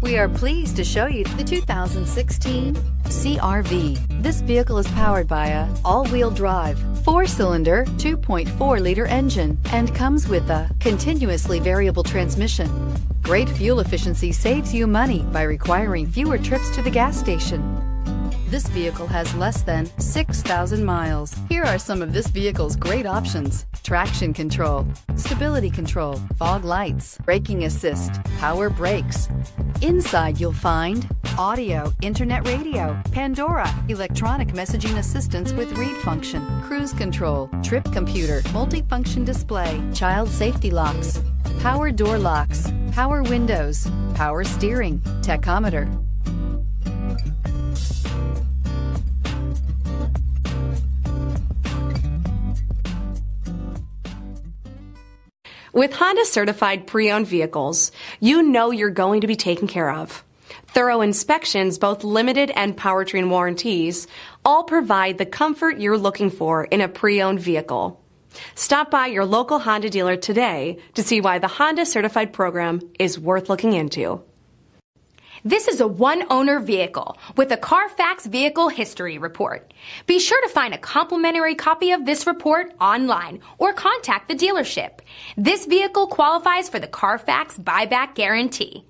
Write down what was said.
We are pleased to show you the 2016 CR-V. This vehicle is powered by a all-wheel drive, 4-cylinder, 2.4-liter engine and comes with a continuously variable transmission. Great fuel efficiency saves you money by requiring fewer trips to the gas station. This vehicle has less than 6,000 miles. Here are some of this vehicle's great options: traction control, stability control, fog lights, braking assist, power brakes. Inside you'll find audio, internet radio, Pandora, electronic messaging assistance with read function, cruise control, trip computer, multifunction display, child safety locks, power door locks, power windows, power steering, tachometer. With Honda certified pre-owned vehicles, you know you're going to be taken care of. Thorough inspections, both limited and powertrain warranties, all provide the comfort you're looking for in a pre-owned vehicle. Stop by your local Honda dealer today to see why the Honda certified program is worth looking into. This is a one-owner vehicle with a CARFAX Vehicle History Report. Be sure to find a complimentary copy of this report online or contact the dealership. This vehicle qualifies for the CARFAX Buyback Guarantee.